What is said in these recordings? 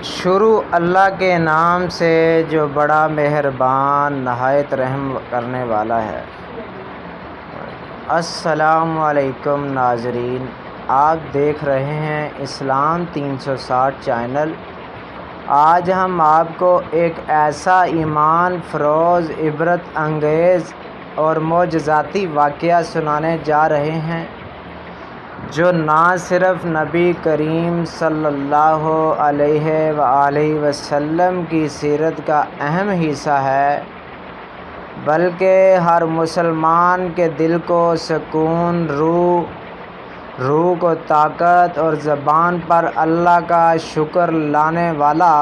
شروع اللہ کے نام سے جو بڑا مہربان نہایت رحم کرنے والا ہے۔ السلام علیکم ناظرین، آپ دیکھ رہے ہیں اسلام 360 چینل۔ آج ہم آپ کو ایک ایسا ایمان فروز، عبرت انگیز اور معجزاتی واقعہ سنانے جا رہے ہیں جو نہ صرف نبی کریم صلی اللہ علیہ وآلہ وسلم کی سیرت کا اہم حصہ ہے بلکہ ہر مسلمان کے دل کو سکون، روح کو طاقت اور زبان پر اللہ کا شکر لانے والا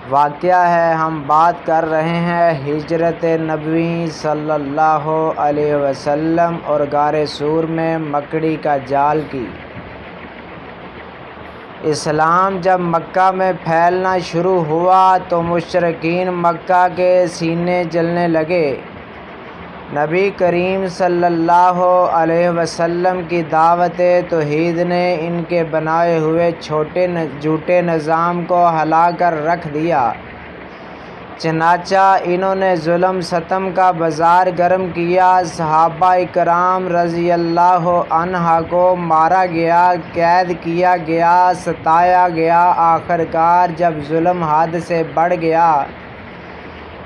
واقعہ ہے۔ ہم بات کر رہے ہیں ہجرت نبوی صلی اللہ علیہ وسلم اور غار ثور میں مکڑی کا جال کی۔ اسلام جب مکہ میں پھیلنا شروع ہوا تو مشرکین مکہ کے سینے جلنے لگے۔ نبی کریم صلی اللہ علیہ وسلم کی دعوت توحید نے ان کے بنائے ہوئے جھوٹے نظام کو ہلا کر رکھ دیا۔ چنانچہ انہوں نے ظلم ستم کا بازار گرم کیا۔ صحابہ کرام رضی اللہ عنہ کو مارا گیا، قید کیا گیا، ستایا گیا۔ آخرکار جب ظلم حد سے بڑھ گیا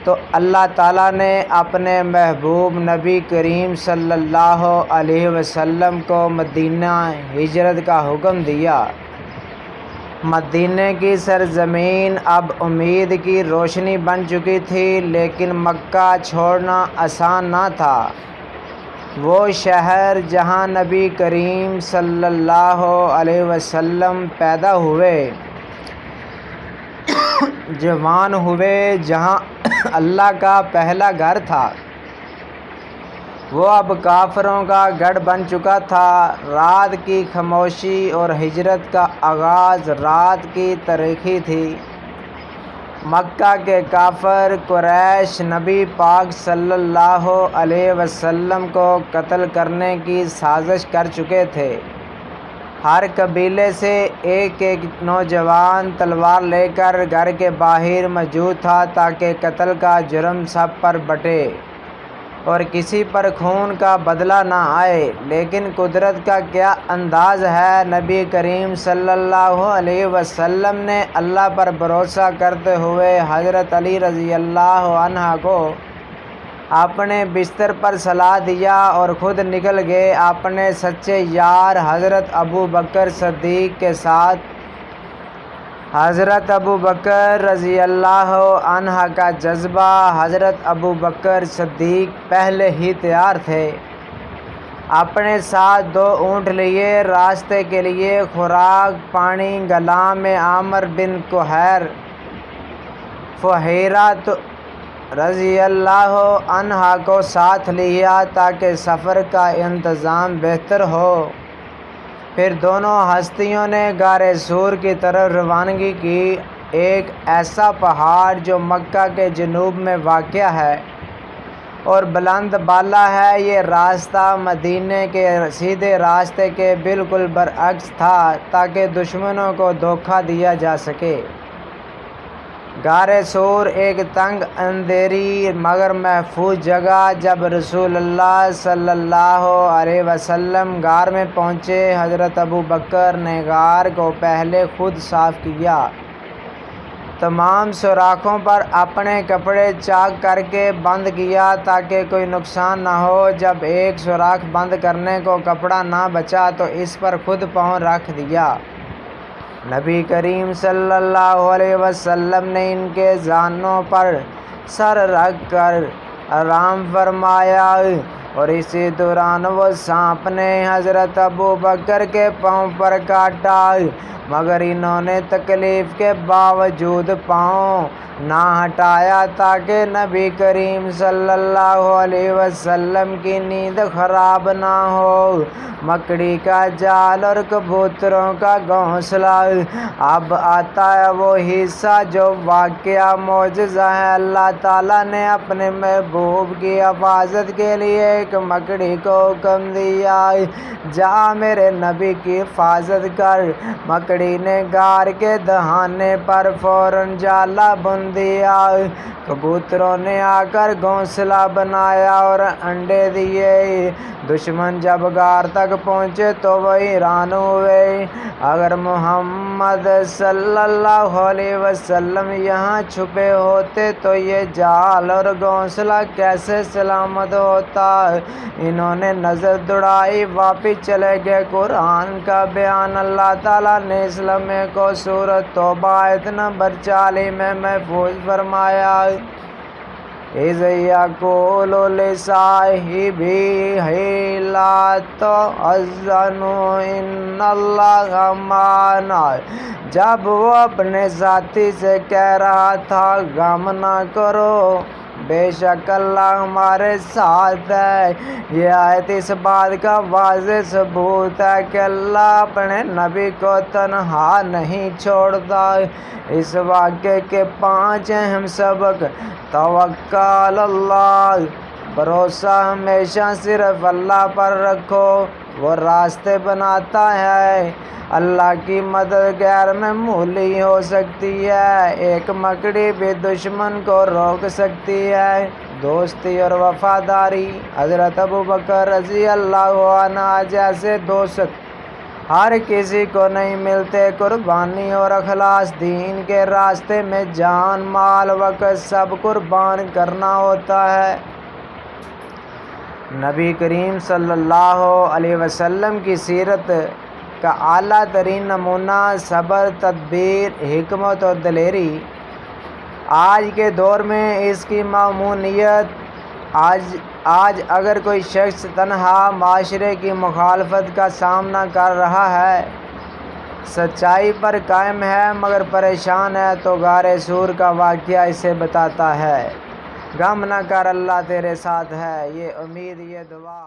تو اللہ تعالیٰ نے اپنے محبوب نبی کریم صلی اللہ علیہ وسلم کو مدینہ ہجرت کا حکم دیا۔ مدینہ کی سرزمین اب امید کی روشنی بن چکی تھی، لیکن مکہ چھوڑنا آسان نہ تھا۔ وہ شہر جہاں نبی کریم صلی اللہ علیہ وسلم پیدا ہوئے، جوان ہوئے، جہاں اللہ کا پہلا گھر تھا، وہ اب کافروں کا گڑھ بن چکا تھا۔ رات کی خاموشی اور ہجرت کا آغاز رات کی تاریکی تھی۔ مکہ کے کافر قریش نبی پاک صلی اللہ علیہ وسلم کو قتل کرنے کی سازش کر چکے تھے۔ ہر قبیلے سے ایک نوجوان تلوار لے کر گھر کے باہر موجود تھا تاکہ قتل کا جرم سب پر بٹے اور کسی پر خون کا بدلہ نہ آئے۔ لیکن قدرت کا کیا انداز ہے، نبی کریم صلی اللہ علیہ وسلم نے اللہ پر بھروسہ کرتے ہوئے حضرت علی رضی اللہ عنہ کو اپنے بستر پر سلا دیا اور خود نکل گئے اپنے سچے یار حضرت ابو بکر صدیق کے ساتھ۔ حضرت ابو بکر رضی اللہ عنہ کا جذبہ، حضرت ابو بکر صدیق پہلے ہی تیار تھے۔ اپنے ساتھ 2 اونٹ لیے، راستے کے لیے خوراک پانی غلام عامر بن فہیرہ رضی اللہ عنہ کو ساتھ لیا تاکہ سفر کا انتظام بہتر ہو۔ پھر دونوں ہستیوں نے غار ثور کی طرف روانگی کی، ایک ایسا پہاڑ جو مکہ کے جنوب میں واقع ہے اور بلند بالا ہے۔ یہ راستہ مدینہ کے سیدھے راستے کے بالکل برعکس تھا تاکہ دشمنوں کو دھوکہ دیا جا سکے۔ غار ثور ایک تنگ، اندھیری مگر محفوظ جگہ۔ جب رسول اللہ صلی اللہ علیہ وسلم غار میں پہنچے، حضرت ابو بکر نے غار کو پہلے خود صاف کیا، تمام سوراخوں پر اپنے کپڑے چاک کر کے بند کیا تاکہ کوئی نقصان نہ ہو۔ جب ایک سوراخ بند کرنے کو کپڑا نہ بچا تو اس پر خود پاؤں رکھ دیا۔ نبی کریم صلی اللہ علیہ وسلم نے ان کے زانوں پر سر رکھ کر آرام فرمایا اور اسی دوران وہ سانپ نے حضرت ابو بکر کے پاؤں پر کاٹا، مگر انہوں نے تکلیف کے باوجود پاؤں نہ ہٹایا تاکہ نبی کریم صلی اللہ علیہ وسلم کی نیند خراب نہ ہو۔ مکڑی کا جال اور کبوتروں کا گھونسلہ۔ اب آتا ہے وہ حصہ جو واقعہ معجزہ ہے۔ اللہ تعالیٰ نے اپنے محبوب کی حفاظت کے لیے ایک مکڑی کو حکم دیا، جا میرے نبی کی حفاظت کر۔ مکڑی نے غار کے دہانے پر فوراً جالا بن دیا۔ کبوتروں نے آ کر گھونسلہ بنایا اور انڈے دیے۔ دشمن جب غار تک پہنچے تو وہ حیران ہوئے، اگر محمد صلی اللہ علیہ وسلم یہاں چھپے ہوتے تو یہ جال اور گھونسلہ کیسے سلامت ہوتا۔ انہوں نے نظر دوڑائی، واپس چلے گئے۔ قرآن کا بیان اللہ تعالیٰ نے اس لمحے کو سورۃ توبہ آیت نمبر 40 میں محفوظ فرمایا۔ اِذْ یقول لصاحبہ لا تحزن ان اللہ معنا، جب وہ اپنے ساتھی سے کہہ رہا تھا غم نہ کرو، بے شک اللہ ہمارے ساتھ ہے۔ یہ آیت اس بات کا واضح ثبوت ہے کہ اللہ اپنے نبی کو تنہا نہیں چھوڑتا۔ اس واقعے کے 5 اہم سبق: توکل علی اللہ، بھروسہ ہمیشہ صرف اللہ پر رکھو، وہ راستے بناتا ہے۔ اللہ کی مدد غیر معمولی ہو سکتی ہے، ایک مکڑی بھی دشمن کو روک سکتی ہے۔ دوستی اور وفاداری، حضرت ابوبکر رضی اللہ عنہ جیسے دوست ہر کسی کو نہیں ملتے۔ قربانی اور اخلاص، دین کے راستے میں جان، مال، وقت سب قربان کرنا ہوتا ہے۔ نبی کریم صلی اللہ علیہ وسلم کی سیرت کا اعلیٰ ترین نمونہ صبر، تدبیر، حکمت اور دلیری۔ آج کے دور میں اس کی ممنوعیت۔ آج اگر کوئی شخص تنہا معاشرے کی مخالفت کا سامنا کر رہا ہے، سچائی پر قائم ہے مگر پریشان ہے، تو غار سور کا واقعہ اسے بتاتا ہے۔ غم نہ کر، اللہ تیرے ساتھ ہے، یہ امید، یہ دعا۔